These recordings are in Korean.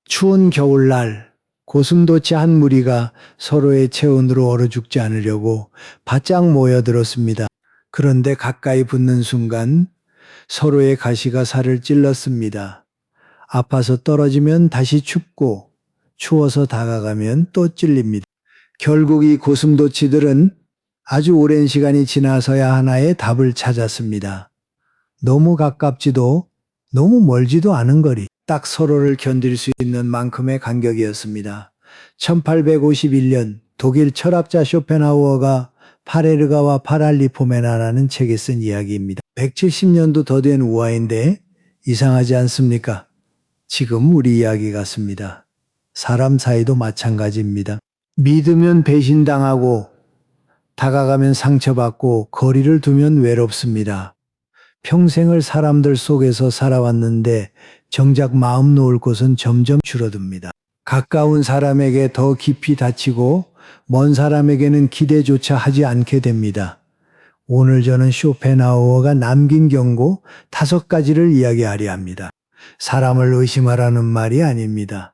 추운 겨울날 고슴도치 한 무리가 서로의 체온으로 얼어 죽지 않으려고 바짝 모여들었습니다. 그런데 가까이 붙는 순간 서로의 가시가 살을 찔렀습니다. 아파서 떨어지면 다시 춥고 추워서 다가가면 또 찔립니다. 결국 이 고슴도치들은 아주 오랜 시간이 지나서야 하나의 답을 찾았습니다. 너무 가깝지도 너무 멀지도 않은 거리. 딱 서로를 견딜 수 있는 만큼의 간격이었습니다. 1851년 독일 철학자 쇼펜하우어가 파레르가와 파랄리포메나라는 책에 쓴 이야기입니다. 170년도 더 된 우화인데 이상하지 않습니까? 지금 우리 이야기 같습니다. 사람 사이도 마찬가지입니다. 믿으면 배신당하고 다가가면 상처받고 거리를 두면 외롭습니다. 평생을 사람들 속에서 살아왔는데 정작 마음 놓을 곳은 점점 줄어듭니다. 가까운 사람에게 더 깊이 다치고 먼 사람에게는 기대조차 하지 않게 됩니다. 오늘 저는 쇼펜하우어가 남긴 경고 5가지를 이야기하려 합니다. 사람을 의심하라는 말이 아닙니다.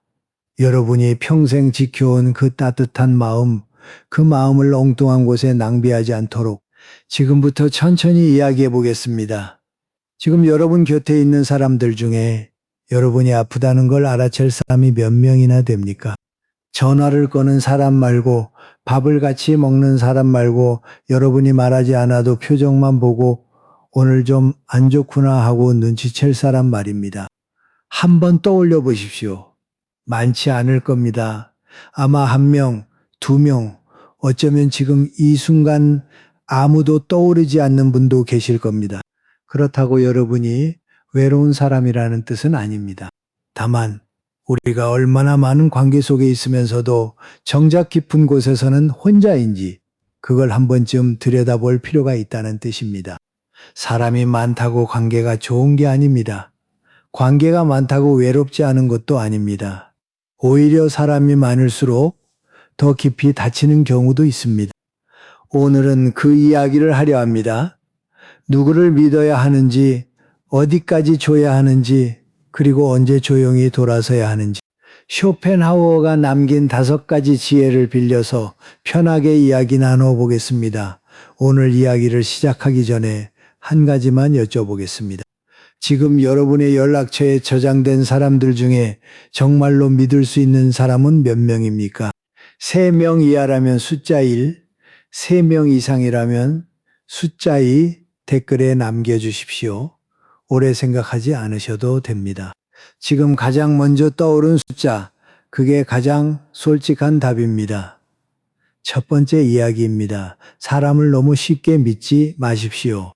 여러분이 평생 지켜온 그 따뜻한 마음, 그 마음을 엉뚱한 곳에 낭비하지 않도록 지금부터 천천히 이야기해 보겠습니다. 지금 여러분 곁에 있는 사람들 중에 여러분이 아프다는 걸 알아챌 사람이 몇 명이나 됩니까? 전화를 거는 사람 말고 밥을 같이 먹는 사람 말고 여러분이 말하지 않아도 표정만 보고 오늘 좀 안 좋구나 하고 눈치챌 사람 말입니다. 한번 떠올려 보십시오. 많지 않을 겁니다. 아마 1명, 2명, 어쩌면 지금 이 순간 아무도 떠오르지 않는 분도 계실 겁니다. 그렇다고 여러분이 외로운 사람이라는 뜻은 아닙니다. 다만 우리가 얼마나 많은 관계 속에 있으면서도 정작 깊은 곳에서는 혼자인지 그걸 한 번쯤 들여다볼 필요가 있다는 뜻입니다. 사람이 많다고 관계가 좋은 게 아닙니다. 관계가 많다고 외롭지 않은 것도 아닙니다. 오히려 사람이 많을수록 더 깊이 다치는 경우도 있습니다. 오늘은 그 이야기를 하려 합니다. 누구를 믿어야 하는지, 어디까지 줘야 하는지, 그리고 언제 조용히 돌아서야 하는지. 쇼펜하우어가 남긴 5가지 지혜를 빌려서 편하게 이야기 나눠보겠습니다. 오늘 이야기를 시작하기 전에 한 가지만 여쭤보겠습니다. 지금 여러분의 연락처에 저장된 사람들 중에 정말로 믿을 수 있는 사람은 몇 명입니까? 3명 이하라면 숫자 1, 3명 이상이라면 숫자 2 댓글에 남겨주십시오. 오래 생각하지 않으셔도 됩니다. 지금 가장 먼저 떠오른 숫자, 그게 가장 솔직한 답입니다. 첫 번째 이야기입니다. 사람을 너무 쉽게 믿지 마십시오.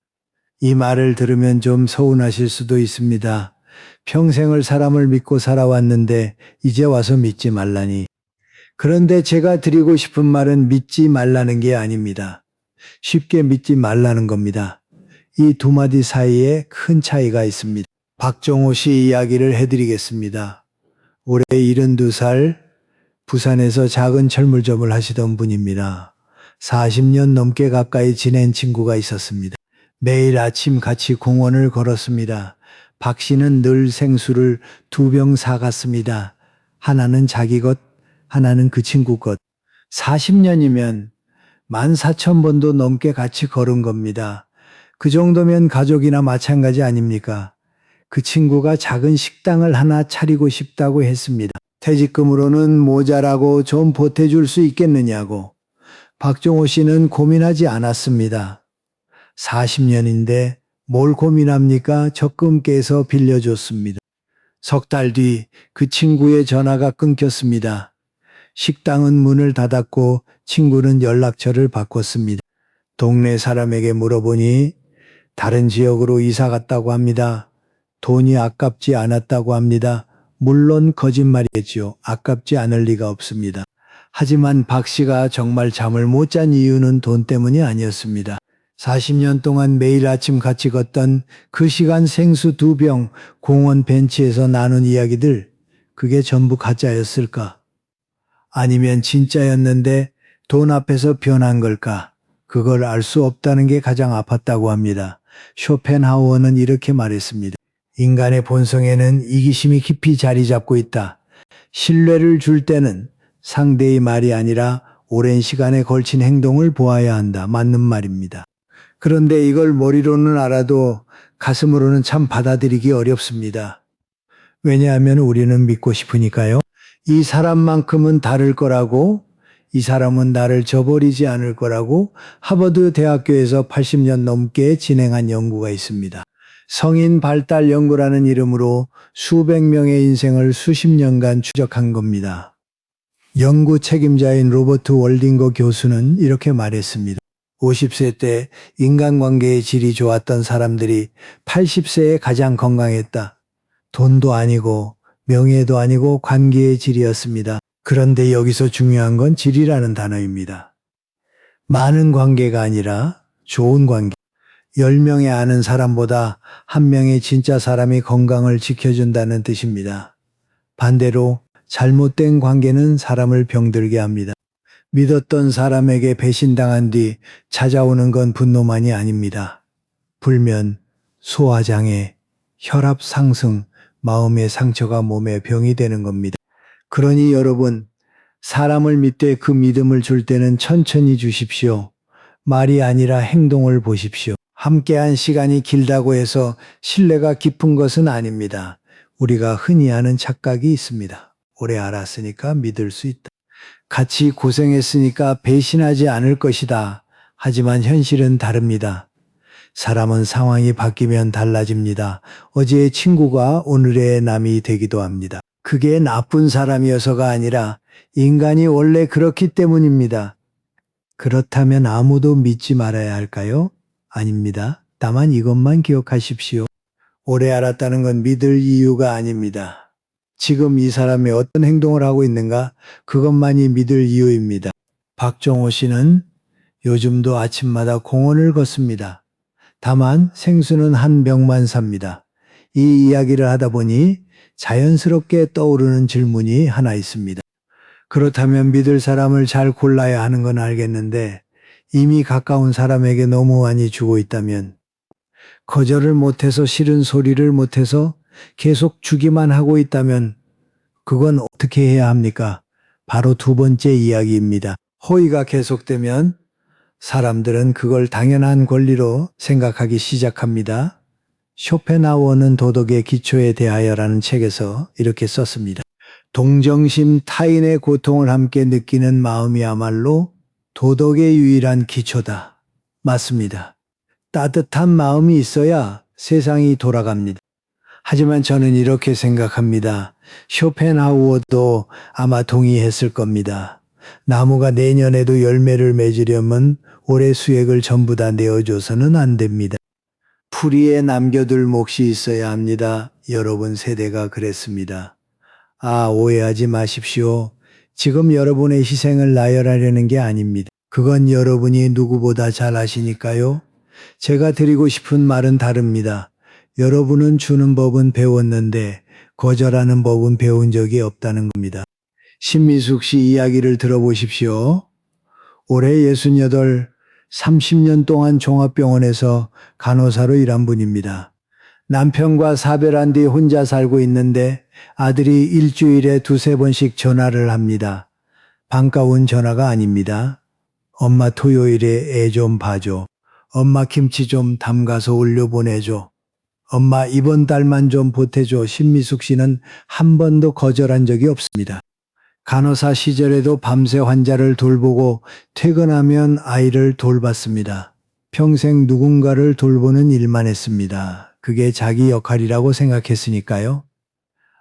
이 말을 들으면 좀 서운하실 수도 있습니다. 평생을 사람을 믿고 살아왔는데 이제 와서 믿지 말라니. 그런데 제가 드리고 싶은 말은 믿지 말라는 게 아닙니다. 쉽게 믿지 말라는 겁니다. 이 2마디 사이에 큰 차이가 있습니다. 박종호 씨 이야기를 해드리겠습니다. 올해 72살 부산에서 작은 철물점을 하시던 분입니다. 40년 넘게 가까이 지낸 친구가 있었습니다. 매일 아침 같이 공원을 걸었습니다. 박 씨는 늘 생수를 2병 사갔습니다. 하나는 자기 것, 하나는 그 친구 것. 40년이면 14,000번도 넘게 같이 걸은 겁니다. 그 정도면 가족이나 마찬가지 아닙니까? 그 친구가 작은 식당을 하나 차리고 싶다고 했습니다. 퇴직금으로는 모자라고 좀 보태줄 수 있겠느냐고. 박종호 씨는 고민하지 않았습니다. 40년인데 뭘 고민합니까? 적금 깨서 빌려줬습니다. 석 달 뒤 그 친구의 전화가 끊겼습니다. 식당은 문을 닫았고 친구는 연락처를 바꿨습니다. 동네 사람에게 물어보니 다른 지역으로 이사 갔다고 합니다. 돈이 아깝지 않았다고 합니다. 물론 거짓말이겠죠. 아깝지 않을 리가 없습니다. 하지만 박 씨가 정말 잠을 못 잔 이유는 돈 때문이 아니었습니다. 40년 동안 매일 아침 같이 걷던 그 시간 생수 2병 공원 벤치에서 나눈 이야기들, 그게 전부 가짜였을까? 아니면 진짜였는데 돈 앞에서 변한 걸까? 그걸 알 수 없다는 게 가장 아팠다고 합니다. 쇼펜하우어는 이렇게 말했습니다. 인간의 본성에는 이기심이 깊이 자리 잡고 있다. 신뢰를 줄 때는 상대의 말이 아니라 오랜 시간에 걸친 행동을 보아야 한다. 맞는 말입니다. 그런데 이걸 머리로는 알아도 가슴으로는 참 받아들이기 어렵습니다. 왜냐하면 우리는 믿고 싶으니까요. 이 사람만큼은 다를 거라고, 이 사람은 나를 저버리지 않을 거라고 하버드 대학교에서 80년 넘게 진행한 연구가 있습니다. 성인 발달 연구라는 이름으로 수백 명의 인생을 수십 년간 추적한 겁니다. 연구 책임자인 로버트 월딩거 교수는 이렇게 말했습니다. 50세 때 인간관계의 질이 좋았던 사람들이 80세에 가장 건강했다. 돈도 아니고 명예도 아니고 관계의 질이었습니다. 그런데 여기서 중요한 건 질이라는 단어입니다. 많은 관계가 아니라 좋은 관계. 10명의 아는 사람보다 1명의 진짜 사람이 건강을 지켜준다는 뜻입니다. 반대로 잘못된 관계는 사람을 병들게 합니다. 믿었던 사람에게 배신당한 뒤 찾아오는 건 분노만이 아닙니다. 불면, 소화장애, 혈압 상승, 마음의 상처가 몸에 병이 되는 겁니다. 그러니 여러분, 사람을 믿되 그 믿음을 줄 때는 천천히 주십시오. 말이 아니라 행동을 보십시오. 함께한 시간이 길다고 해서 신뢰가 깊은 것은 아닙니다. 우리가 흔히 하는 착각이 있습니다. 오래 알았으니까 믿을 수 있다. 같이 고생했으니까 배신하지 않을 것이다. 하지만 현실은 다릅니다. 사람은 상황이 바뀌면 달라집니다. 어제의 친구가 오늘의 남이 되기도 합니다. 그게 나쁜 사람이어서가 아니라 인간이 원래 그렇기 때문입니다. 그렇다면 아무도 믿지 말아야 할까요? 아닙니다. 다만 이것만 기억하십시오. 오래 알았다는 건 믿을 이유가 아닙니다. 지금 이 사람이 어떤 행동을 하고 있는가? 그것만이 믿을 이유입니다. 박정호 씨는 요즘도 아침마다 공원을 걷습니다. 다만 생수는 한 병만 삽니다. 이 이야기를 하다 보니 자연스럽게 떠오르는 질문이 하나 있습니다. 그렇다면 믿을 사람을 잘 골라야 하는 건 알겠는데 이미 가까운 사람에게 너무 많이 주고 있다면, 거절을 못해서 싫은 소리를 못해서 계속 주기만 하고 있다면 그건 어떻게 해야 합니까? 바로 두 번째 이야기입니다. 호의가 계속되면 사람들은 그걸 당연한 권리로 생각하기 시작합니다. 쇼펜하우어는 도덕의 기초에 대하여라는 책에서 이렇게 썼습니다. 동정심, 타인의 고통을 함께 느끼는 마음이야말로 도덕의 유일한 기초다. 맞습니다. 따뜻한 마음이 있어야 세상이 돌아갑니다. 하지만 저는 이렇게 생각합니다. 쇼펜하우어도 아마 동의했을 겁니다. 나무가 내년에도 열매를 맺으려면 올해 수액을 전부 다 내어줘서는 안 됩니다. 풀이에 남겨둘 몫이 있어야 합니다. 여러분 세대가 그랬습니다. 오해하지 마십시오. 지금 여러분의 희생을 나열하려는 게 아닙니다. 그건 여러분이 누구보다 잘 아시니까요. 제가 드리고 싶은 말은 다릅니다. 여러분은 주는 법은 배웠는데 거절하는 법은 배운 적이 없다는 겁니다. 신미숙 씨 이야기를 들어보십시오. 올해 68, 30년 동안 종합병원에서 간호사로 일한 분입니다. 남편과 사별한 뒤 혼자 살고 있는데 아들이 일주일에 두세 번씩 전화를 합니다. 반가운 전화가 아닙니다. 엄마 토요일에 애 좀 봐줘. 엄마 김치 좀 담가서 올려보내줘. 엄마 이번 달만 좀 보태줘. 신미숙 씨는 한 번도 거절한 적이 없습니다. 간호사 시절에도 밤새 환자를 돌보고 퇴근하면 아이를 돌봤습니다. 평생 누군가를 돌보는 일만 했습니다. 그게 자기 역할이라고 생각했으니까요.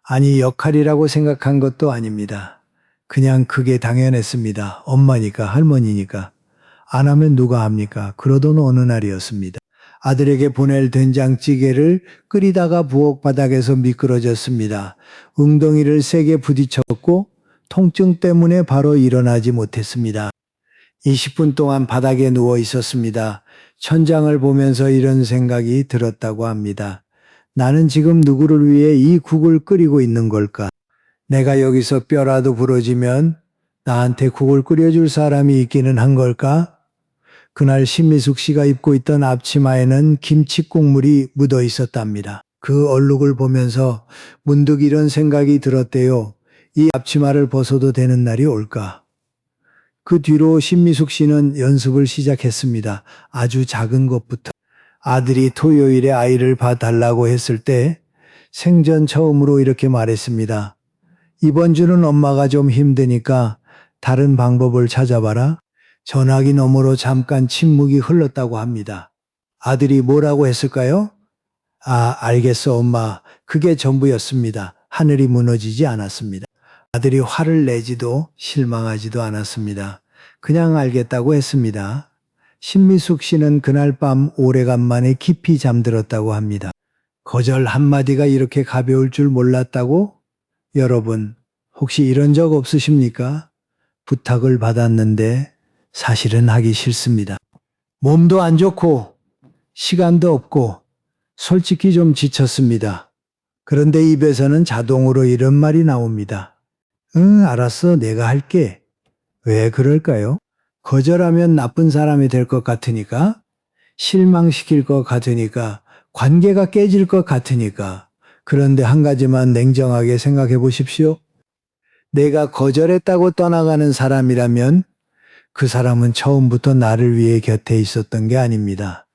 아니, 역할이라고 생각한 것도 아닙니다. 그냥 그게 당연했습니다. 엄마니까, 할머니니까. 안 하면 누가 합니까? 그러던 어느 날이었습니다. 아들에게 보낼 된장찌개를 끓이다가 부엌 바닥에서 미끄러졌습니다. 웅덩이를 세게 부딪혔고 통증 때문에 바로 일어나지 못했습니다. 20분 동안 바닥에 누워 있었습니다. 천장을 보면서 이런 생각이 들었다고 합니다. 나는 지금 누구를 위해 이 국을 끓이고 있는 걸까? 내가 여기서 뼈라도 부러지면 나한테 국을 끓여줄 사람이 있기는 한 걸까? 그날 신미숙 씨가 입고 있던 앞치마에는 김치 국물이 묻어 있었답니다. 그 얼룩을 보면서 문득 이런 생각이 들었대요. 이 앞치마를 벗어도 되는 날이 올까? 그 뒤로 신미숙 씨는 연습을 시작했습니다. 아주 작은 것부터. 아들이 토요일에 아이를 봐달라고 했을 때 생전 처음으로 이렇게 말했습니다. 이번 주는 엄마가 좀 힘드니까 다른 방법을 찾아봐라. 전화기 너머로 잠깐 침묵이 흘렀다고 합니다. 아들이 뭐라고 했을까요? 아, 알겠어, 엄마. 그게 전부였습니다. 하늘이 무너지지 않았습니다. 아들이 화를 내지도 실망하지도 않았습니다. 그냥 알겠다고 했습니다. 신미숙 씨는 그날 밤 오래간만에 깊이 잠들었다고 합니다. 거절 한마디가 이렇게 가벼울 줄 몰랐다고? 여러분, 혹시 이런 적 없으십니까? 부탁을 받았는데 사실은 하기 싫습니다. 몸도 안 좋고 시간도 없고 솔직히 좀 지쳤습니다. 그런데 입에서는 자동으로 이런 말이 나옵니다. 응, 알았어. 내가 할게. 왜 그럴까요? 거절하면 나쁜 사람이 될 것 같으니까, 실망시킬 것 같으니까, 관계가 깨질 것 같으니까. 그런데 한 가지만 냉정하게 생각해 보십시오. 내가 거절했다고 떠나가는 사람이라면 그 사람은 처음부터 나를 위해 곁에 있었던 게 아닙니다.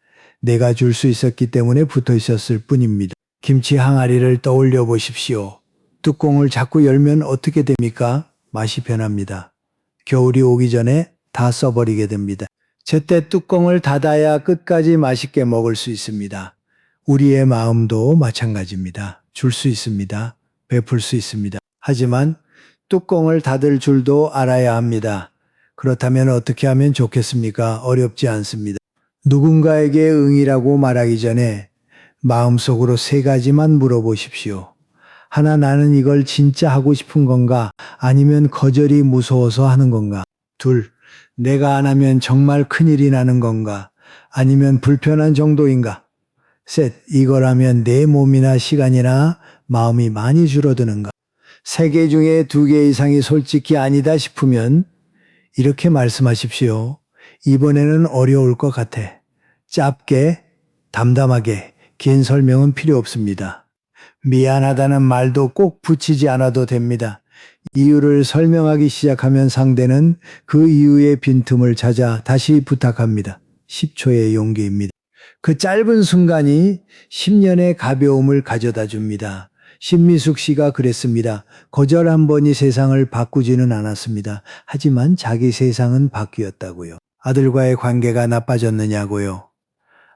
내가 줄 수 있었기 때문에 붙어 있었을 뿐입니다. 김치 항아리를 떠올려 보십시오. 뚜껑을 자꾸 열면 어떻게 됩니까? 맛이 변합니다. 겨울이 오기 전에 다 써버리게 됩니다. 제때 뚜껑을 닫아야 끝까지 맛있게 먹을 수 있습니다. 우리의 마음도 마찬가지입니다. 줄 수 있습니다. 베풀 수 있습니다. 하지만 뚜껑을 닫을 줄도 알아야 합니다. 그렇다면 어떻게 하면 좋겠습니까? 어렵지 않습니다. 누군가에게 응이라고 말하기 전에 마음속으로 세 가지만 물어보십시오. 하나, 나는 이걸 진짜 하고 싶은 건가? 아니면 거절이 무서워서 하는 건가? 둘, 내가 안 하면 정말 큰일이 나는 건가? 아니면 불편한 정도인가? 셋, 이걸 하면 내 몸이나 시간이나 마음이 많이 줄어드는가? 세 개 중에 두 개 이상이 솔직히 아니다 싶으면 이렇게 말씀하십시오. 이번에는 어려울 것 같아. 짧게, 담담하게, 긴 설명은 필요 없습니다. 미안하다는 말도 꼭 붙이지 않아도 됩니다. 이유를 설명하기 시작하면 상대는 그 이유의 빈틈을 찾아 다시 부탁합니다. 10초의 용기입니다. 그 짧은 순간이 10년의 가벼움을 가져다 줍니다. 신미숙 씨가 그랬습니다. 거절 한 번이 세상을 바꾸지는 않았습니다. 하지만 자기 세상은 바뀌었다고요. 아들과의 관계가 나빠졌느냐고요?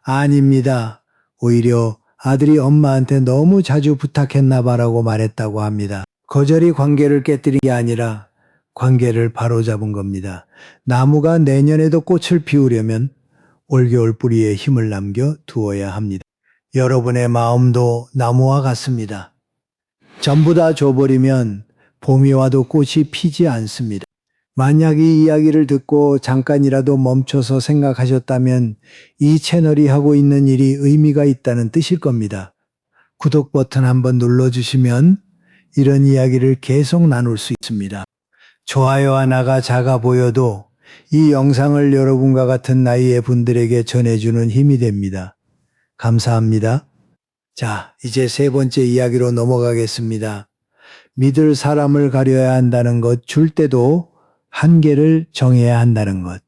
아닙니다. 오히려 아들이 엄마한테 너무 자주 부탁했나 봐라고 말했다고 합니다. 거절이 관계를 깨뜨린 게 아니라 관계를 바로잡은 겁니다. 나무가 내년에도 꽃을 피우려면 올겨울 뿌리에 힘을 남겨 두어야 합니다. 여러분의 마음도 나무와 같습니다. 전부 다 줘버리면 봄이 와도 꽃이 피지 않습니다. 만약 이 이야기를 듣고 잠깐이라도 멈춰서 생각하셨다면 이 채널이 하고 있는 일이 의미가 있다는 뜻일 겁니다. 구독 버튼 한번 눌러주시면 이런 이야기를 계속 나눌 수 있습니다. 좋아요 하나가 작아 보여도 이 영상을 여러분과 같은 나이의 분들에게 전해주는 힘이 됩니다. 감사합니다. 자, 이제 세 번째 이야기로 넘어가겠습니다. 믿을 사람을 가려야 한다는 것, 줄 때도 한계를 정해야 한다는 것.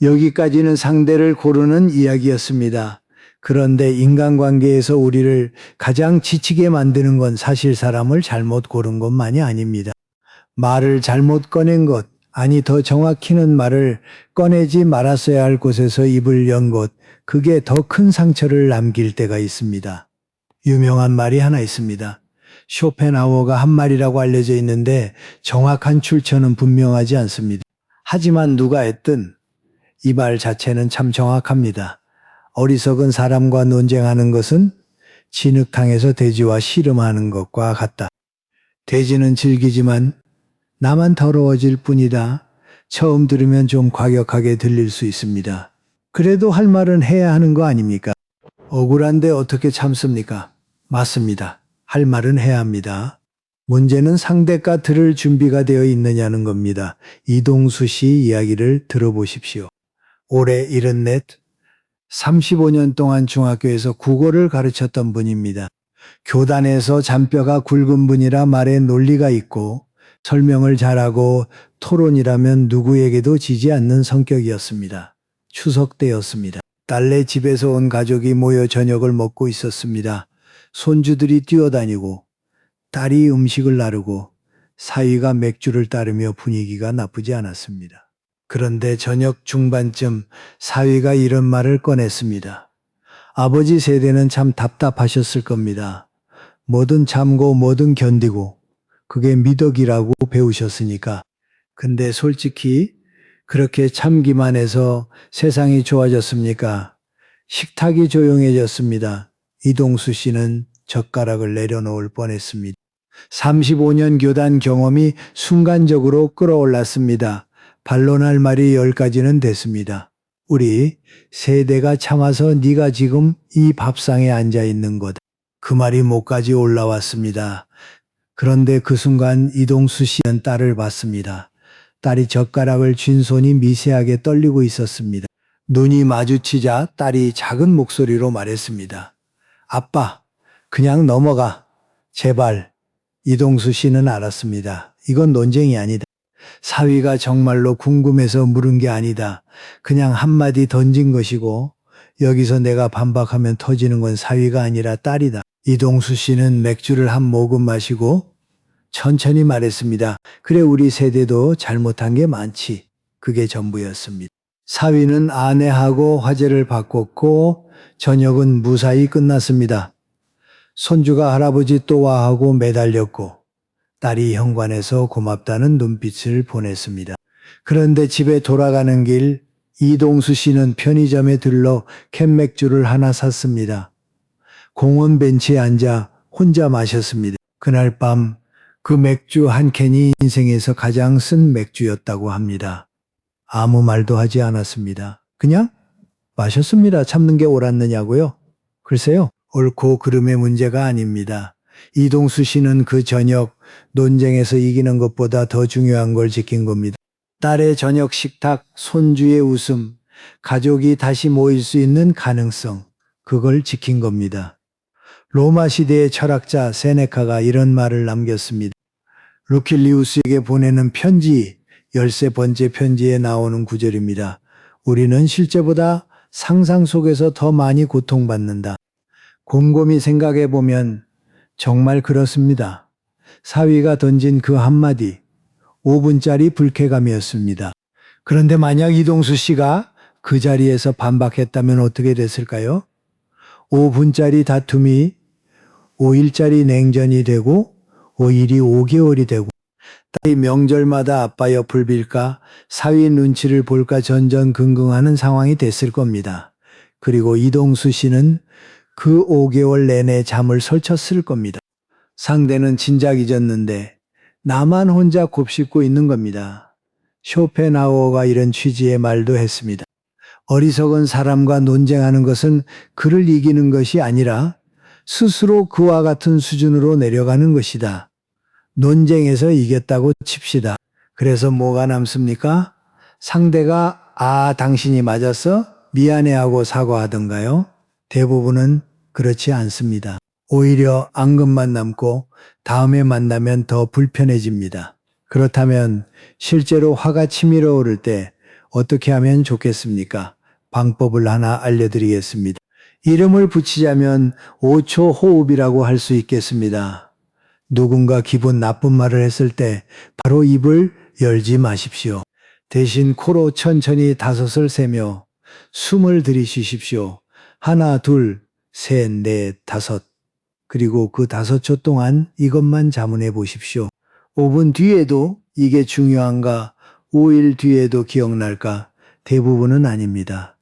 여기까지는 상대를 고르는 이야기였습니다. 그런데 인간관계에서 우리를 가장 지치게 만드는 건 사실 사람을 잘못 고른 것만이 아닙니다. 말을 잘못 꺼낸 것, 아니 더 정확히는 말을 꺼내지 말았어야 할 곳에서 입을 연 것, 그게 더 큰 상처를 남길 때가 있습니다. 유명한 말이 하나 있습니다. 쇼펜하우어가 한 말이라고 알려져 있는데 정확한 출처는 분명하지 않습니다. 하지만 누가 했든 이 말 자체는 참 정확합니다. 어리석은 사람과 논쟁하는 것은 진흙탕에서 돼지와 씨름하는 것과 같다. 돼지는 즐기지만 나만 더러워질 뿐이다. 처음 들으면 좀 과격하게 들릴 수 있습니다. 그래도 할 말은 해야 하는 거 아닙니까? 억울한데 어떻게 참습니까? 맞습니다. 할 말은 해야 합니다. 문제는 상대가 들을 준비가 되어 있느냐는 겁니다. 이동수 씨 이야기를 들어보십시오. 올해 74, 35년 동안 중학교에서 국어를 가르쳤던 분입니다. 교단에서 잔뼈가 굵은 분이라 말에 논리가 있고 설명을 잘하고 토론이라면 누구에게도 지지 않는 성격이었습니다. 추석 때였습니다. 딸네 집에서 온 가족이 모여 저녁을 먹고 있었습니다. 손주들이 뛰어다니고 딸이 음식을 나르고 사위가 맥주를 따르며 분위기가 나쁘지 않았습니다. 그런데 저녁 중반쯤 사위가 이런 말을 꺼냈습니다. 아버지 세대는 참 답답하셨을 겁니다. 뭐든 참고 뭐든 견디고 그게 미덕이라고 배우셨으니까. 근데 솔직히 그렇게 참기만 해서 세상이 좋아졌습니까? 식탁이 조용해졌습니다. 이동수 씨는 젓가락을 내려놓을 뻔했습니다. 35년 교단 경험이 순간적으로 끌어올랐습니다. 반론할 말이 10가지는 됐습니다. 우리 세대가 참아서 네가 지금 이 밥상에 앉아 있는 거다. 그 말이 목까지 올라왔습니다. 그런데 그 순간 이동수 씨는 딸을 봤습니다. 딸이 젓가락을 쥔 손이 미세하게 떨리고 있었습니다. 눈이 마주치자 딸이 작은 목소리로 말했습니다. 아빠, 그냥 넘어가. 제발. 이동수 씨는 알았습니다. 이건 논쟁이 아니다. 사위가 정말로 궁금해서 물은 게 아니다. 그냥 한마디 던진 것이고 여기서 내가 반박하면 터지는 건 사위가 아니라 딸이다. 이동수 씨는 맥주를 한 모금 마시고 천천히 말했습니다. 그래 우리 세대도 잘못한 게 많지. 그게 전부였습니다. 사위는 아내하고 화제를 바꿨고 저녁은 무사히 끝났습니다. 손주가 할아버지 또 와 하고 매달렸고 딸이 현관에서 고맙다는 눈빛을 보냈습니다. 그런데 집에 돌아가는 길 이동수 씨는 편의점에 들러 캔맥주를 하나 샀습니다. 공원 벤치에 앉아 혼자 마셨습니다. 그날 밤 그 맥주 한 캔이 인생에서 가장 쓴 맥주였다고 합니다. 아무 말도 하지 않았습니다. 그냥 마셨습니다. 참는 게 옳았느냐고요? 글쎄요. 옳고 그름의 문제가 아닙니다. 이동수 씨는 그 저녁 논쟁에서 이기는 것보다 더 중요한 걸 지킨 겁니다. 딸의 저녁 식탁, 손주의 웃음, 가족이 다시 모일 수 있는 가능성, 그걸 지킨 겁니다. 로마 시대의 철학자 세네카가 이런 말을 남겼습니다. 루킬리우스에게 보내는 편지, 13번째 편지에 나오는 구절입니다. 우리는 실제보다 상상 속에서 더 많이 고통받는다. 곰곰이 생각해보면 정말 그렇습니다. 사위가 던진 그 한마디, 5분짜리 불쾌감이었습니다. 그런데 만약 이동수 씨가 그 자리에서 반박했다면 어떻게 됐을까요? 5분짜리 다툼이 5일짜리 냉전이 되고 5일이 5개월이 되고 딸이 명절마다 아빠 옆을 빌까 사위 눈치를 볼까 전전긍긍하는 상황이 됐을 겁니다. 그리고 이동수 씨는 그 5개월 내내 잠을 설쳤을 겁니다. 상대는 진작 잊었는데 나만 혼자 곱씹고 있는 겁니다. 쇼펜하우어가 이런 취지의 말도 했습니다. 어리석은 사람과 논쟁하는 것은 그를 이기는 것이 아니라 스스로 그와 같은 수준으로 내려가는 것이다. 논쟁에서 이겼다고 칩시다. 그래서 뭐가 남습니까? 상대가 당신이 맞았어? 미안해하고 사과하던가요? 대부분은 그렇지 않습니다. 오히려 앙금만 남고 다음에 만나면 더 불편해집니다. 그렇다면 실제로 화가 치밀어 오를 때 어떻게 하면 좋겠습니까? 방법을 하나 알려드리겠습니다. 이름을 붙이자면 5초 호흡이라고 할 수 있겠습니다. 누군가 기분 나쁜 말을 했을 때 바로 입을 열지 마십시오. 대신 코로 천천히 5을 세며 숨을 들이쉬십시오. 하나, 둘, 셋, 넷, 5. 그리고 그 5초 동안 이것만 자문해 보십시오. 5분 뒤에도 이게 중요한가? 5일 뒤에도 기억날까? 대부분은 아닙니다.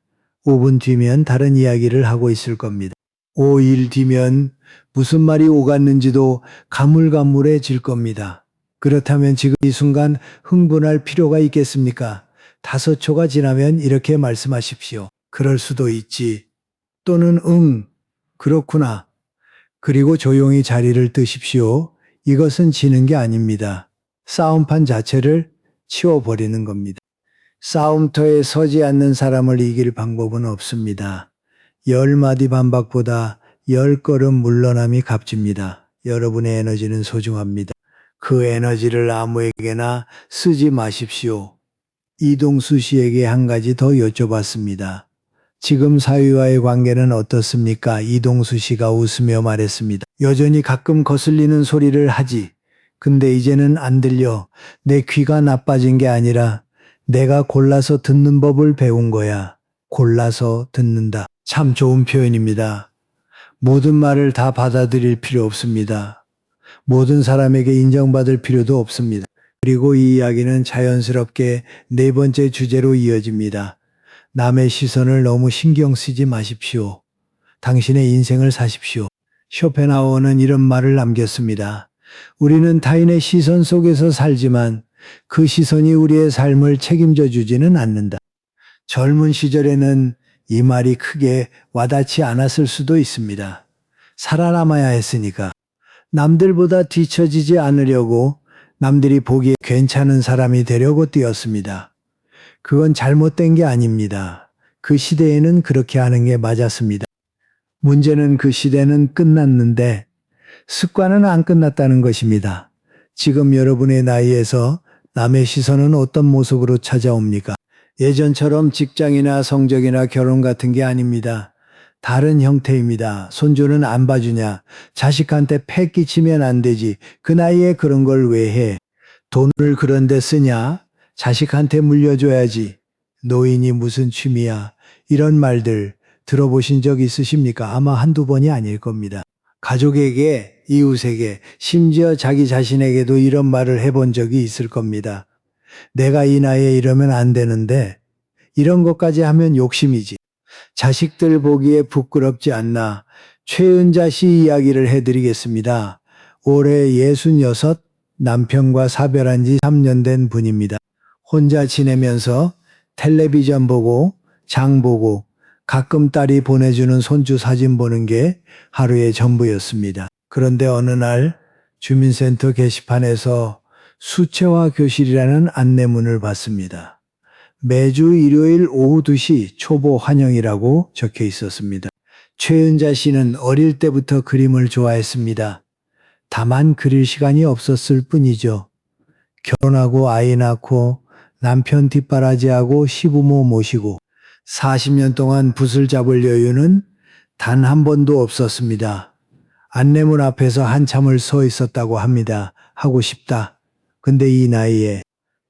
5분 뒤면 다른 이야기를 하고 있을 겁니다. 5일 뒤면 무슨 말이 오갔는지도 가물가물해질 겁니다. 그렇다면 지금 이 순간 흥분할 필요가 있겠습니까? 5초가 지나면 이렇게 말씀하십시오. 그럴 수도 있지. 또는 그렇구나. 그리고 조용히 자리를 뜨십시오. 이것은 지는 게 아닙니다. 싸움판 자체를 치워버리는 겁니다. 싸움터에 서지 않는 사람을 이길 방법은 없습니다. 10마디 반박보다 10걸음 물러남이 값집니다. 여러분의 에너지는 소중합니다. 그 에너지를 아무에게나 쓰지 마십시오. 이동수 씨에게 한 가지 더 여쭤봤습니다. 지금 사위와의 관계는 어떻습니까? 이동수 씨가 웃으며 말했습니다. 여전히 가끔 거슬리는 소리를 하지. 근데 이제는 안 들려. 내 귀가 나빠진 게 아니라 내가 골라서 듣는 법을 배운 거야. 골라서 듣는다. 참 좋은 표현입니다. 모든 말을 다 받아들일 필요 없습니다. 모든 사람에게 인정받을 필요도 없습니다. 그리고 이 이야기는 자연스럽게 네 번째 주제로 이어집니다. 남의 시선을 너무 신경 쓰지 마십시오. 당신의 인생을 사십시오. 쇼펜하우어는 이런 말을 남겼습니다. 우리는 타인의 시선 속에서 살지만 그 시선이 우리의 삶을 책임져 주지는 않는다. 젊은 시절에는 이 말이 크게 와닿지 않았을 수도 있습니다. 살아남아야 했으니까. 남들보다 뒤처지지 않으려고 남들이 보기에 괜찮은 사람이 되려고 뛰었습니다. 그건 잘못된 게 아닙니다. 그 시대에는 그렇게 하는 게 맞았습니다. 문제는 그 시대는 끝났는데 습관은 안 끝났다는 것입니다. 지금 여러분의 나이에서 남의 시선은 어떤 모습으로 찾아옵니까? 예전처럼 직장이나 성적이나 결혼 같은 게 아닙니다. 다른 형태입니다. 손주는 안 봐주냐? 자식한테 패 끼치면 안 되지. 그 나이에 그런 걸 왜 해? 돈을 그런 데 쓰냐? 자식한테 물려줘야지. 노인이 무슨 취미야? 이런 말들 들어보신 적 있으십니까? 아마 한두 번이 아닐 겁니다. 가족에게, 이웃에게, 심지어 자기 자신에게도 이런 말을 해본 적이 있을 겁니다. 내가 이 나이에 이러면 안 되는데 이런 것까지 하면 욕심이지. 자식들 보기에 부끄럽지 않나 최은자 씨 이야기를 해드리겠습니다. 올해 66, 남편과 사별한 지 3년 된 분입니다. 혼자 지내면서 텔레비전 보고 장 보고 가끔 딸이 보내주는 손주 사진 보는 게 하루의 전부였습니다. 그런데 어느 날 주민센터 게시판에서 수채화 교실이라는 안내문을 봤습니다. 매주 일요일 오후 2시 초보 환영이라고 적혀 있었습니다. 최은자 씨는 어릴 때부터 그림을 좋아했습니다. 다만 그릴 시간이 없었을 뿐이죠. 결혼하고 아이 낳고 남편 뒷바라지하고 시부모 모시고 40년 동안 붓을 잡을 여유는 단 한 번도 없었습니다. 안내문 앞에서 한참을 서 있었다고 합니다. 하고 싶다. 근데 이 나이에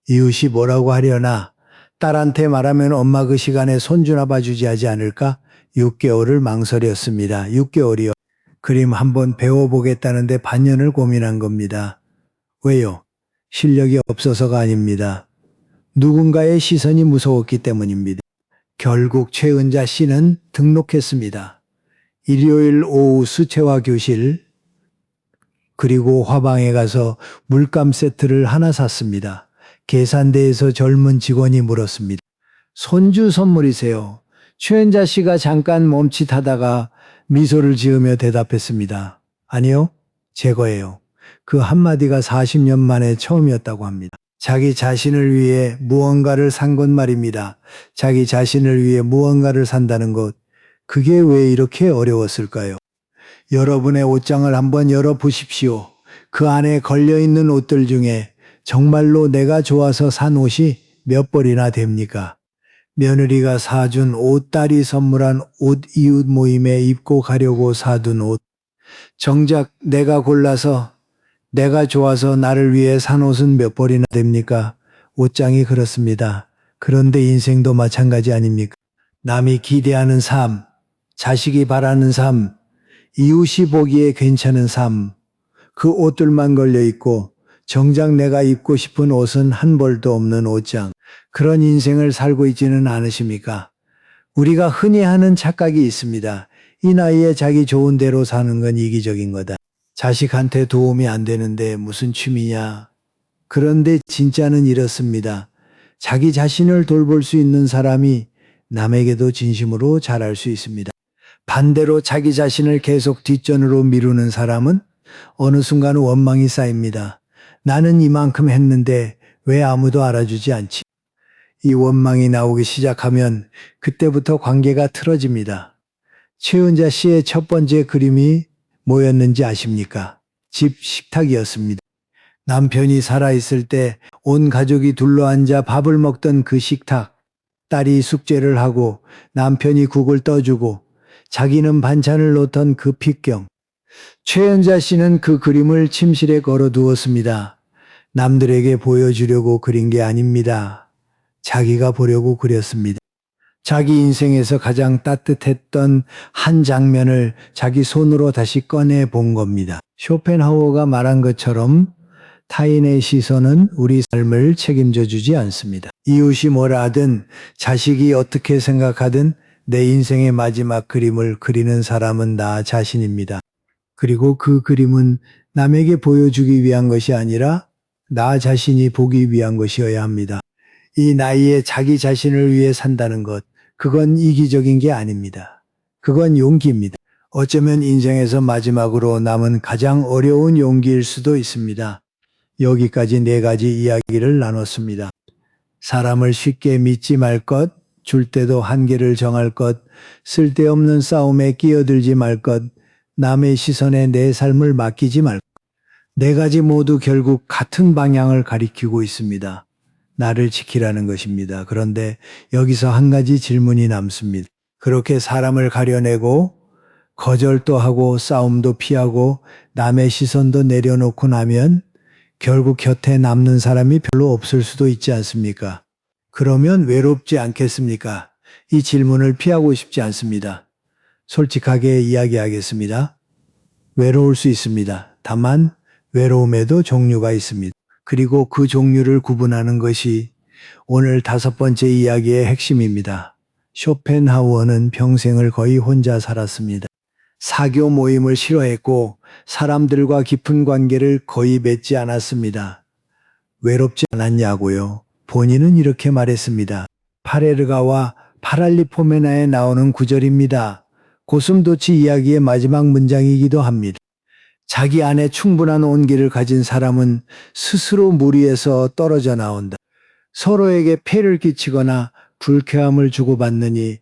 이웃이 뭐라고 하려나? 딸한테 말하면 엄마 그 시간에 손주나 봐주지 하지 않을까? 6개월을 망설였습니다. 6개월이요. 그림 한번 배워보겠다는데 반년을 고민한 겁니다. 왜요? 실력이 없어서가 아닙니다. 누군가의 시선이 무서웠기 때문입니다. 결국 최은자 씨는 등록했습니다. 일요일 오후 수채화 교실, 그리고 화방에 가서 물감 세트를 하나 샀습니다. 계산대에서 젊은 직원이 물었습니다. 손주 선물이세요. 최은자 씨가 잠깐 멈칫하다가 미소를 지으며 대답했습니다. 아니요, 제 거예요. 그 한마디가 40년 만에 처음이었다고 합니다. 자기 자신을 위해 무언가를 산 것 말입니다. 자기 자신을 위해 무언가를 산다는 것, 그게 왜 이렇게 어려웠을까요? 여러분의 옷장을 한번 열어보십시오. 그 안에 걸려있는 옷들 중에 정말로 내가 좋아서 산 옷이 몇 벌이나 됩니까? 며느리가 사준 옷, 딸이 선물한 옷, 이웃 모임에 입고 가려고 사둔 옷. 정작 내가 골라서 내가 좋아서 나를 위해 산 옷은 몇 벌이나 됩니까? 옷장이 그렇습니다. 그런데 인생도 마찬가지 아닙니까? 남이 기대하는 삶, 자식이 바라는 삶, 이웃이 보기에 괜찮은 삶, 그 옷들만 걸려 있고 정작 내가 입고 싶은 옷은 한 벌도 없는 옷장. 그런 인생을 살고 있지는 않으십니까? 우리가 흔히 하는 착각이 있습니다. 이 나이에 자기 좋은 대로 사는 건 이기적인 거다. 자식한테 도움이 안 되는데 무슨 취미냐. 그런데 진짜는 이렇습니다. 자기 자신을 돌볼 수 있는 사람이 남에게도 진심으로 잘할 수 있습니다. 반대로 자기 자신을 계속 뒷전으로 미루는 사람은 어느 순간 원망이 쌓입니다. 나는 이만큼 했는데 왜 아무도 알아주지 않지? 이 원망이 나오기 시작하면 그때부터 관계가 틀어집니다. 최은자 씨의 첫 번째 그림이 뭐였는지 아십니까? 집 식탁이었습니다. 남편이 살아있을 때 온 가족이 둘러앉아 밥을 먹던 그 식탁, 딸이 숙제를 하고 남편이 국을 떠주고 자기는 반찬을 놓던 그 핏경. 최연자 씨는 그 그림을 침실에 걸어두었습니다. 남들에게 보여주려고 그린 게 아닙니다. 자기가 보려고 그렸습니다. 자기 인생에서 가장 따뜻했던 한 장면을 자기 손으로 다시 꺼내 본 겁니다. 쇼펜하우어가 말한 것처럼 타인의 시선은 우리 삶을 책임져 주지 않습니다. 이웃이 뭐라 하든 자식이 어떻게 생각하든 내 인생의 마지막 그림을 그리는 사람은 나 자신입니다. 그리고 그 그림은 남에게 보여주기 위한 것이 아니라 나 자신이 보기 위한 것이어야 합니다. 이 나이에 자기 자신을 위해 산다는 것, 그건 이기적인 게 아닙니다. 그건 용기입니다. 어쩌면 인생에서 마지막으로 남은 가장 어려운 용기일 수도 있습니다. 여기까지 4가지 이야기를 나눴습니다. 사람을 쉽게 믿지 말 것, 줄 때도 한계를 정할 것, 쓸데없는 싸움에 끼어들지 말 것, 남의 시선에 내 삶을 맡기지 말 것. 4가지 모두 결국 같은 방향을 가리키고 있습니다. 나를 지키라는 것입니다. 그런데 여기서 한 가지 질문이 남습니다. 그렇게 사람을 가려내고 거절도 하고 싸움도 피하고 남의 시선도 내려놓고 나면 결국 곁에 남는 사람이 별로 없을 수도 있지 않습니까? 그러면 외롭지 않겠습니까? 이 질문을 피하고 싶지 않습니다. 솔직하게 이야기하겠습니다. 외로울 수 있습니다. 다만 외로움에도 종류가 있습니다. 그리고 그 종류를 구분하는 것이 오늘 5번째 이야기의 핵심입니다. 쇼펜하우어는 평생을 거의 혼자 살았습니다. 사교 모임을 싫어했고 사람들과 깊은 관계를 거의 맺지 않았습니다. 외롭지 않았냐고요? 본인은 이렇게 말했습니다. 파레르가와 파랄리포메나에 나오는 구절입니다. 고슴도치 이야기의 마지막 문장이기도 합니다. 자기 안에 충분한 온기를 가진 사람은 스스로 무리에서 떨어져 나온다. 서로에게 폐를 끼치거나 불쾌함을 주고받느니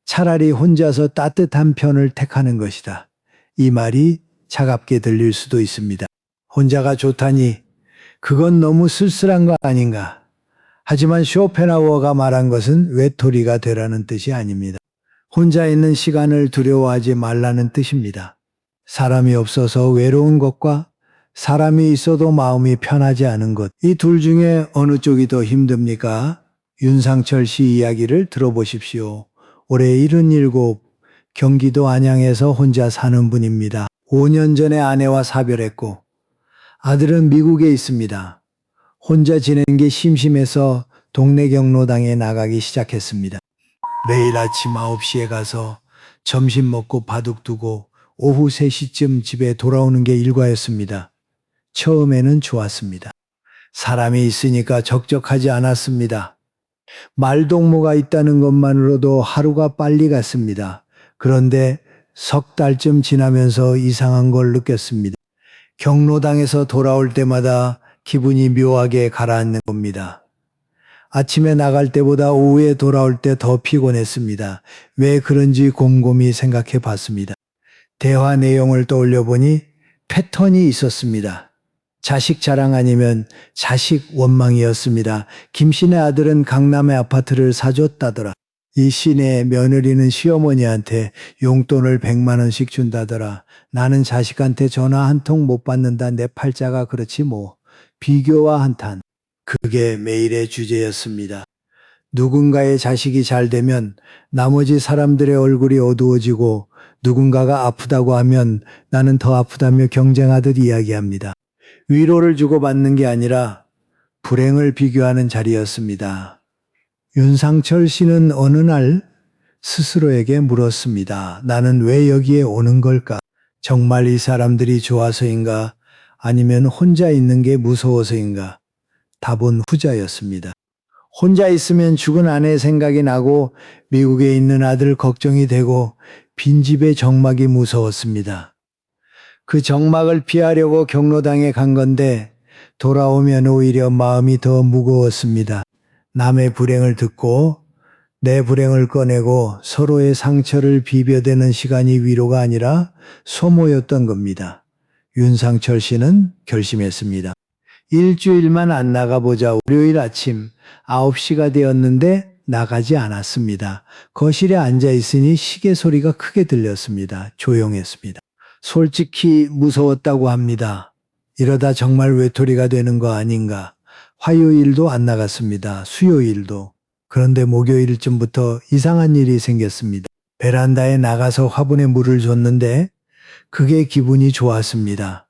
차라리 혼자서 따뜻한 편을 택하는 것이다. 이 말이 차갑게 들릴 수도 있습니다. 혼자가 좋다니 그건 너무 쓸쓸한 거 아닌가. 하지만 쇼펜하우어가 말한 것은 외톨이가 되라는 뜻이 아닙니다. 혼자 있는 시간을 두려워하지 말라는 뜻입니다. 사람이 없어서 외로운 것과 사람이 있어도 마음이 편하지 않은 것, 이 둘 중에 어느 쪽이 더 힘듭니까? 윤상철 씨 이야기를 들어보십시오. 올해 77, 경기도 안양에서 혼자 사는 분입니다. 5년 전에 아내와 사별했고 아들은 미국에 있습니다. 혼자 지내는 게 심심해서 동네 경로당에 나가기 시작했습니다. 매일 아침 9시에 가서 점심 먹고 바둑 두고 오후 3시쯤 집에 돌아오는 게 일과였습니다. 처음에는 좋았습니다. 사람이 있으니까 적적하지 않았습니다. 말동무가 있다는 것만으로도 하루가 빨리 갔습니다. 그런데 석 달쯤 지나면서 이상한 걸 느꼈습니다. 경로당에서 돌아올 때마다 기분이 묘하게 가라앉는 겁니다. 아침에 나갈 때보다 오후에 돌아올 때 더 피곤했습니다. 왜 그런지 곰곰이 생각해 봤습니다. 대화 내용을 떠올려 보니 패턴이 있었습니다. 자식 자랑 아니면 자식 원망이었습니다. 김 씨네 아들은 강남에 아파트를 사줬다더라. 이 씨네 며느리는 시어머니한테 용돈을 100만 원씩 준다더라. 나는 자식한테 전화 한 통 못 받는다. 내 팔자가 그렇지 뭐. 비교와 한탄. 그게 매일의 주제였습니다. 누군가의 자식이 잘 되면 나머지 사람들의 얼굴이 어두워지고 누군가가 아프다고 하면 나는 더 아프다며 경쟁하듯 이야기합니다. 위로를 주고받는 게 아니라 불행을 비교하는 자리였습니다. 윤상철 씨는 어느 날 스스로에게 물었습니다. 나는 왜 여기에 오는 걸까? 정말 이 사람들이 좋아서인가? 아니면 혼자 있는 게 무서워서인가? 답은 후자였습니다. 혼자 있으면 죽은 아내 생각이 나고 미국에 있는 아들 걱정이 되고 빈집의 적막이 무서웠습니다. 그 적막을 피하려고 경로당에 간 건데 돌아오면 오히려 마음이 더 무거웠습니다. 남의 불행을 듣고 내 불행을 꺼내고 서로의 상처를 비벼대는 시간이 위로가 아니라 소모였던 겁니다. 윤상철 씨는 결심했습니다. 일주일만 안 나가보자. 월요일 아침 9시가 되었는데 나가지 않았습니다. 거실에 앉아 있으니 시계 소리가 크게 들렸습니다. 조용했습니다. 솔직히 무서웠다고 합니다. 이러다 정말 외톨이가 되는 거 아닌가. 화요일도 안 나갔습니다. 수요일도. 그런데 목요일쯤부터 이상한 일이 생겼습니다. 베란다에 나가서 화분에 물을 줬는데 그게 기분이 좋았습니다.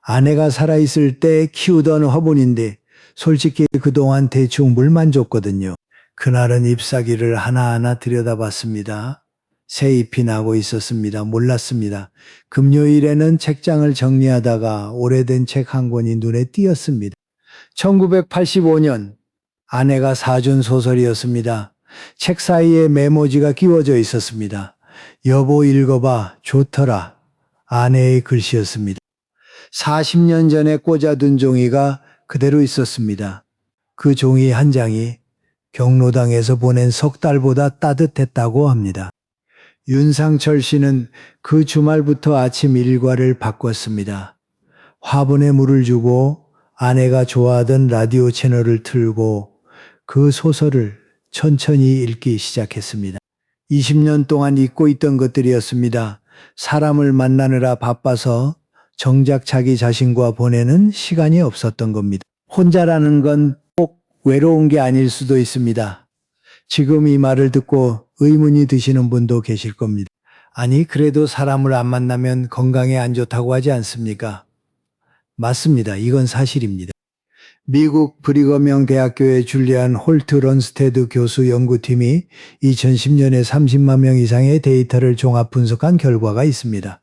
아내가 살아있을 때 키우던 화분인데 솔직히 그동안 대충 물만 줬거든요. 그날은 잎사귀를 하나하나 들여다봤습니다. 새 잎이 나고 있었습니다. 몰랐습니다. 금요일에는 책장을 정리하다가 오래된 책 한 권이 눈에 띄었습니다. 1985년 아내가 사준 소설이었습니다. 책 사이에 메모지가 끼워져 있었습니다. 여보 읽어봐 좋더라. 아내의 글씨였습니다. 40년 전에 꽂아둔 종이가 그대로 있었습니다. 그 종이 한 장이 경로당에서 보낸 석 달보다 따뜻했다고 합니다. 윤상철 씨는 그 주말부터 아침 일과를 바꿨습니다. 화분에 물을 주고 아내가 좋아하던 라디오 채널을 틀고 그 소설을 천천히 읽기 시작했습니다. 20년 동안 잊고 있던 것들이었습니다. 사람을 만나느라 바빠서 정작 자기 자신과 보내는 시간이 없었던 겁니다. 혼자라는 건 꼭 외로운 게 아닐 수도 있습니다. 지금 이 말을 듣고 의문이 드시는 분도 계실 겁니다. 아니, 그래도 사람을 안 만나면 건강에 안 좋다고 하지 않습니까? 맞습니다. 이건 사실입니다. 미국 브리거명 대학교의 줄리안 홀트 런스테드 교수 연구팀이 2010년에 30만 명 이상의 데이터를 종합 분석한 결과가 있습니다.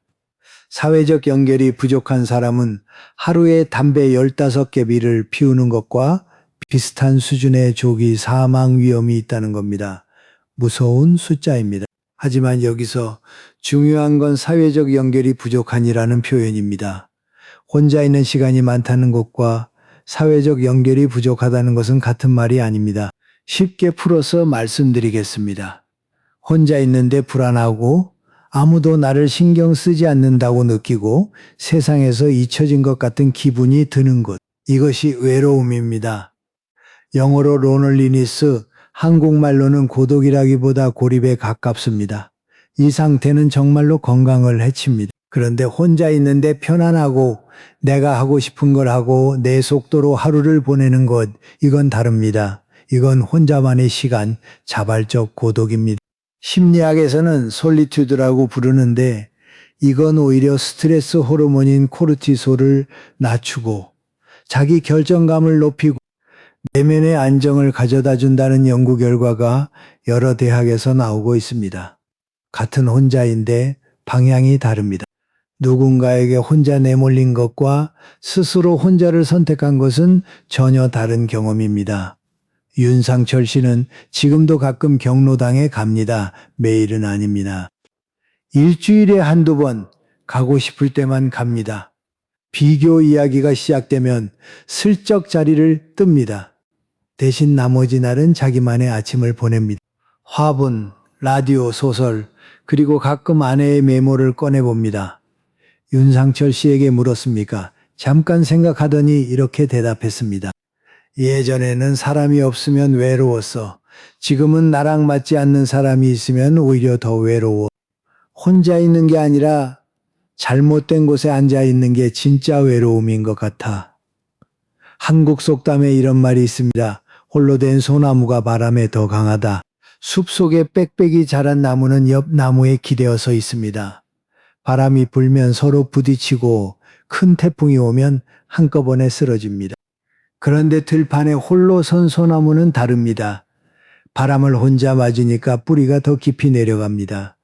사회적 연결이 부족한 사람은 하루에 담배 15개비를 피우는 것과 비슷한 수준의 조기 사망 위험이 있다는 겁니다. 무서운 숫자입니다. 하지만 여기서 중요한 건 사회적 연결이 부족한이라는 표현입니다. 혼자 있는 시간이 많다는 것과 사회적 연결이 부족하다는 것은 같은 말이 아닙니다. 쉽게 풀어서 말씀드리겠습니다. 혼자 있는데 불안하고 아무도 나를 신경 쓰지 않는다고 느끼고 세상에서 잊혀진 것 같은 기분이 드는 것. 이것이 외로움입니다. 영어로 로널리니스, 한국말로는 고독이라기보다 고립에 가깝습니다. 이 상태는 정말로 건강을 해칩니다. 그런데 혼자 있는데 편안하고 내가 하고 싶은 걸 하고 내 속도로 하루를 보내는 것, 이건 다릅니다. 이건 혼자만의 시간, 자발적 고독입니다. 심리학에서는 솔리튜드라고 부르는데 이건 오히려 스트레스 호르몬인 코르티솔을 낮추고 자기 결정감을 높이고 내면의 안정을 가져다 준다는 연구 결과가 여러 대학에서 나오고 있습니다. 같은 혼자인데 방향이 다릅니다. 누군가에게 혼자 내몰린 것과 스스로 혼자를 선택한 것은 전혀 다른 경험입니다. 윤상철 씨는 지금도 가끔 경로당에 갑니다. 매일은 아닙니다. 일주일에 한두 번 가고 싶을 때만 갑니다. 비교 이야기가 시작되면 슬쩍 자리를 뜹니다. 대신 나머지 날은 자기만의 아침을 보냅니다. 화분, 라디오, 소설, 그리고 가끔 아내의 메모를 꺼내봅니다. 윤상철 씨에게 물었습니까? 잠깐 생각하더니 이렇게 대답했습니다. 예전에는 사람이 없으면 외로웠어. 지금은 나랑 맞지 않는 사람이 있으면 오히려 더 외로워. 혼자 있는 게 아니라 잘못된 곳에 앉아 있는 게 진짜 외로움인 것 같아. 한국 속담에 이런 말이 있습니다. 홀로 된 소나무가 바람에 더 강하다. 숲속에 빽빽이 자란 나무는 옆 나무에 기대어 서 있습니다. 바람이 불면 서로 부딪히고 큰 태풍이 오면 한꺼번에 쓰러집니다. 그런데 들판에 홀로 선 소나무는 다릅니다. 바람을 혼자 맞으니까 뿌리가 더 깊이 내려갑니다.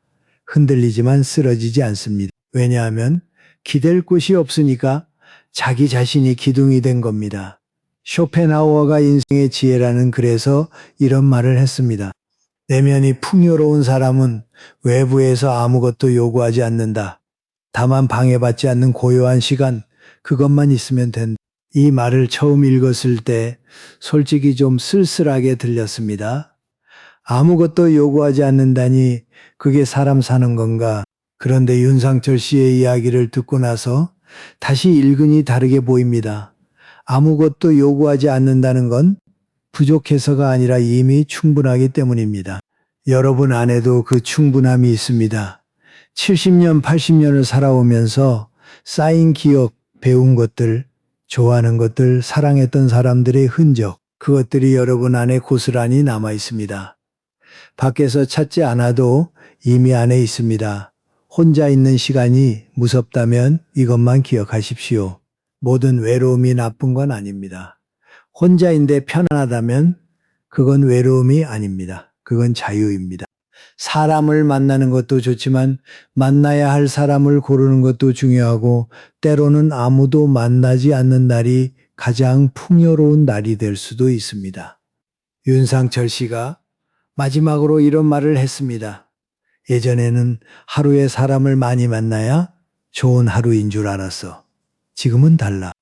흔들리지만 쓰러지지 않습니다. 왜냐하면 기댈 곳이 없으니까 자기 자신이 기둥이 된 겁니다. 쇼펜하우어가 인생의 지혜라는 글에서 이런 말을 했습니다. 내면이 풍요로운 사람은 외부에서 아무것도 요구하지 않는다. 다만 방해받지 않는 고요한 시간, 그것만 있으면 된다. 이 말을 처음 읽었을 때 솔직히 좀 쓸쓸하게 들렸습니다. 아무것도 요구하지 않는다니 그게 사람 사는 건가? 그런데 윤상철 씨의 이야기를 듣고 나서 다시 읽으니 다르게 보입니다. 아무것도 요구하지 않는다는 건 부족해서가 아니라 이미 충분하기 때문입니다. 여러분 안에도 그 충분함이 있습니다. 70년, 80년을 살아오면서 쌓인 기억, 배운 것들, 좋아하는 것들, 사랑했던 사람들의 흔적, 그것들이 여러분 안에 고스란히 남아 있습니다. 밖에서 찾지 않아도 이미 안에 있습니다. 혼자 있는 시간이 무섭다면 이것만 기억하십시오. 모든 외로움이 나쁜 건 아닙니다. 혼자인데 편안하다면 그건 외로움이 아닙니다. 그건 자유입니다. 사람을 만나는 것도 좋지만 만나야 할 사람을 고르는 것도 중요하고 때로는 아무도 만나지 않는 날이 가장 풍요로운 날이 될 수도 있습니다. 윤상철 씨가 마지막으로 이런 말을 했습니다. 예전에는 하루에 사람을 많이 만나야 좋은 하루인 줄 알았어. 지금은 달라.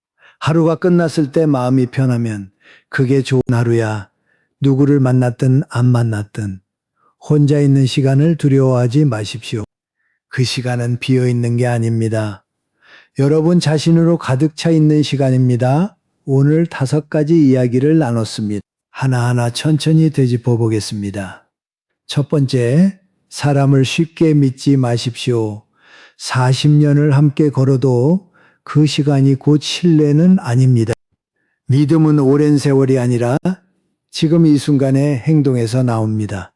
하루가 끝났을 때 마음이 편하면 그게 좋은 하루야. 누구를 만났든 안 만났든 혼자 있는 시간을 두려워하지 마십시오. 그 시간은 비어 있는 게 아닙니다. 여러분 자신으로 가득 차 있는 시간입니다. 오늘 5가지 이야기를 나눴습니다. 하나하나 천천히 되짚어 보겠습니다. 첫 번째, 사람을 쉽게 믿지 마십시오. 40년을 함께 걸어도 그 시간이 곧 신뢰는 아닙니다. 믿음은 오랜 세월이 아니라 지금 이 순간의 행동에서 나옵니다.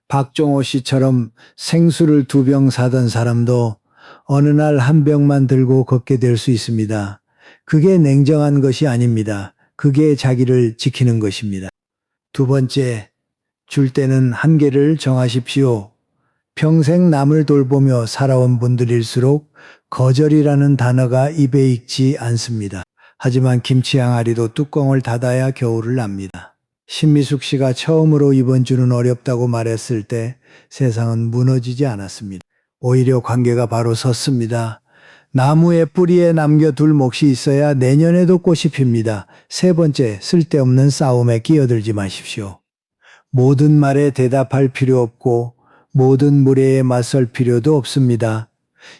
박종호 씨처럼 생수를 2병 사던 사람도 어느 날 1병만 들고 걷게 될 수 있습니다. 그게 냉정한 것이 아닙니다. 그게 자기를 지키는 것입니다. 두 번째, 줄 때는 한계를 정하십시오. 평생 남을 돌보며 살아온 분들일수록 거절이라는 단어가 입에 익지 않습니다. 하지만 김치 항아리도 뚜껑을 닫아야 겨울을 납니다. 신미숙 씨가 처음으로 이번 주는 어렵다고 말했을 때 세상은 무너지지 않았습니다. 오히려 관계가 바로 섰습니다. 나무의 뿌리에 남겨둘 몫이 있어야 내년에도 꽃이 핍니다. 세 번째, 쓸데없는 싸움에 끼어들지 마십시오. 모든 말에 대답할 필요 없고 모든 무례에 맞설 필요도 없습니다.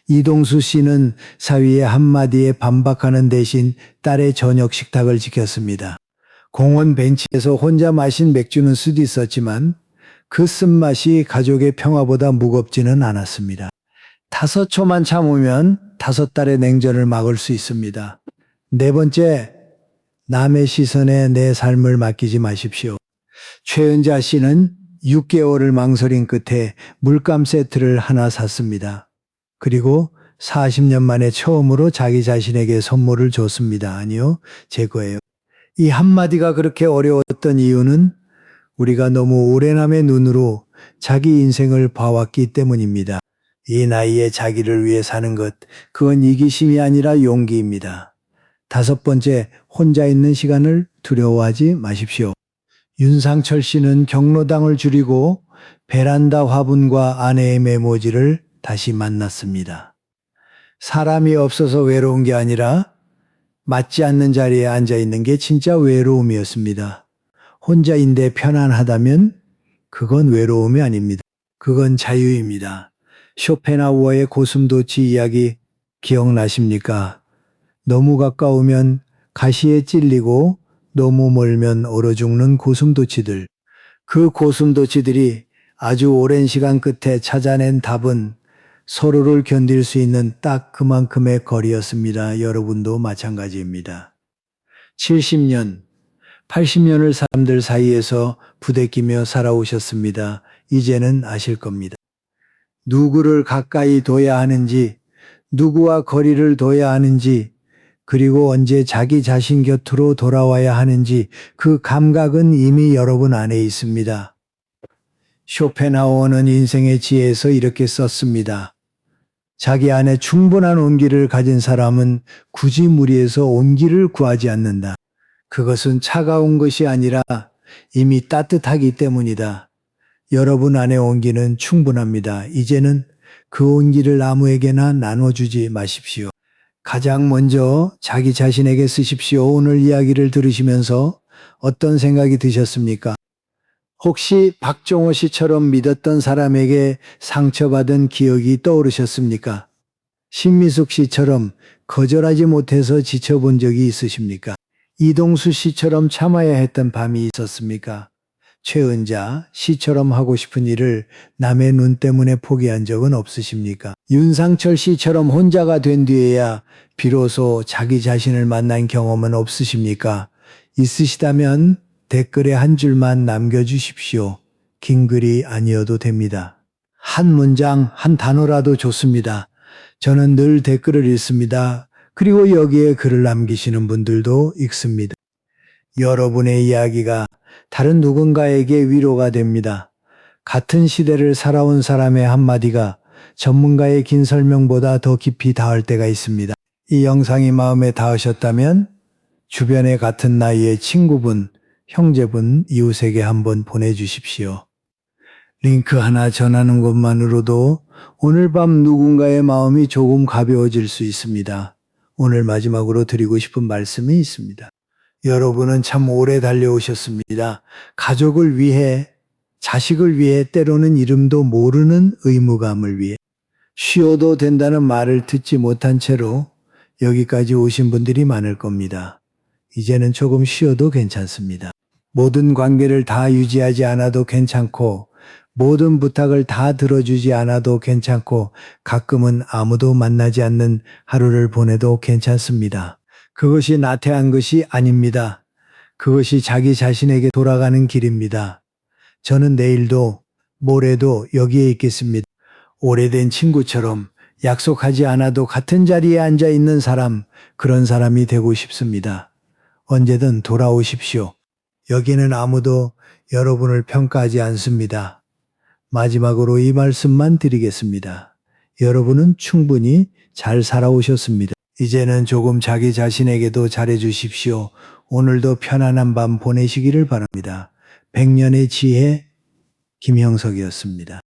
이동수 씨는 사위의 한마디에 반박하는 대신 딸의 저녁 식탁을 지켰습니다. 공원 벤치에서 혼자 마신 맥주는 수도 있었지만 그 쓴맛이 가족의 평화보다 무겁지는 않았습니다. 5초만 참으면 5달의 냉전을 막을 수 있습니다. 네 번째, 남의 시선에 내 삶을 맡기지 마십시오. 최은자 씨는 6개월을 망설인 끝에 물감 세트를 하나 샀습니다. 그리고 40년 만에 처음으로 자기 자신에게 선물을 줬습니다. 아니요, 제 거예요. 이 한마디가 그렇게 어려웠던 이유는 우리가 너무 오래남의 눈으로 자기 인생을 봐왔기 때문입니다. 이 나이에 자기를 위해 사는 것, 그건 이기심이 아니라 용기입니다. 5번째, 혼자 있는 시간을 두려워하지 마십시오. 윤상철 씨는 경로당을 줄이고 베란다 화분과 아내의 메모지를 다시 만났습니다. 사람이 없어서 외로운 게 아니라 맞지 않는 자리에 앉아 있는 게 진짜 외로움이었습니다. 혼자인데 편안하다면 그건 외로움이 아닙니다. 그건 자유입니다. 쇼펜하우어의 고슴도치 이야기 기억나십니까? 너무 가까우면 가시에 찔리고 너무 멀면 얼어 죽는 고슴도치들. 그 고슴도치들이 아주 오랜 시간 끝에 찾아낸 답은 서로를 견딜 수 있는 딱 그만큼의 거리였습니다. 여러분도 마찬가지입니다. 70년, 80년을 사람들 사이에서 부대끼며 살아오셨습니다. 이제는 아실 겁니다. 누구를 가까이 둬야 하는지, 누구와 거리를 둬야 하는지, 그리고 언제 자기 자신 곁으로 돌아와야 하는지 그 감각은 이미 여러분 안에 있습니다. 쇼펜하우어는 인생의 지혜에서 이렇게 썼습니다. 자기 안에 충분한 온기를 가진 사람은 굳이 무리해서 온기를 구하지 않는다. 그것은 차가운 것이 아니라 이미 따뜻하기 때문이다. 여러분 안의 온기는 충분합니다. 이제는 그 온기를 아무에게나 나눠주지 마십시오. 가장 먼저 자기 자신에게 쓰십시오. 오늘 이야기를 들으시면서 어떤 생각이 드셨습니까? 혹시 박종호 씨처럼 믿었던 사람에게 상처받은 기억이 떠오르셨습니까? 신미숙 씨처럼 거절하지 못해서 지쳐본 적이 있으십니까? 이동수 씨처럼 참아야 했던 밤이 있었습니까? 최은자 씨처럼 하고 싶은 일을 남의 눈 때문에 포기한 적은 없으십니까? 윤상철 씨처럼 혼자가 된 뒤에야 비로소 자기 자신을 만난 경험은 없으십니까? 있으시다면 댓글에 한 줄만 남겨주십시오. 긴 글이 아니어도 됩니다. 한 문장, 한 단어라도 좋습니다. 저는 늘 댓글을 읽습니다. 그리고 여기에 글을 남기시는 분들도 읽습니다. 여러분의 이야기가 다른 누군가에게 위로가 됩니다. 같은 시대를 살아온 사람의 한마디가 전문가의 긴 설명보다 더 깊이 닿을 때가 있습니다. 이 영상이 마음에 닿으셨다면 주변의 같은 나이의 친구분, 형제분, 이웃에게 한번 보내주십시오. 링크 하나 전하는 것만으로도 오늘 밤 누군가의 마음이 조금 가벼워질 수 있습니다. 오늘 마지막으로 드리고 싶은 말씀이 있습니다. 여러분은 참 오래 달려오셨습니다. 가족을 위해, 자식을 위해, 때로는 이름도 모르는 의무감을 위해 쉬어도 된다는 말을 듣지 못한 채로 여기까지 오신 분들이 많을 겁니다. 이제는 조금 쉬어도 괜찮습니다. 모든 관계를 다 유지하지 않아도 괜찮고, 모든 부탁을 다 들어주지 않아도 괜찮고, 가끔은 아무도 만나지 않는 하루를 보내도 괜찮습니다. 그것이 나태한 것이 아닙니다. 그것이 자기 자신에게 돌아가는 길입니다. 저는 내일도 모레도 여기에 있겠습니다. 오래된 친구처럼 약속하지 않아도 같은 자리에 앉아 있는 사람, 그런 사람이 되고 싶습니다. 언제든 돌아오십시오. 여기는 아무도 여러분을 평가하지 않습니다. 마지막으로 이 말씀만 드리겠습니다. 여러분은 충분히 잘 살아오셨습니다. 이제는 조금 자기 자신에게도 잘해주십시오. 오늘도 편안한 밤 보내시기를 바랍니다. 100년의 지혜 김형석이었습니다.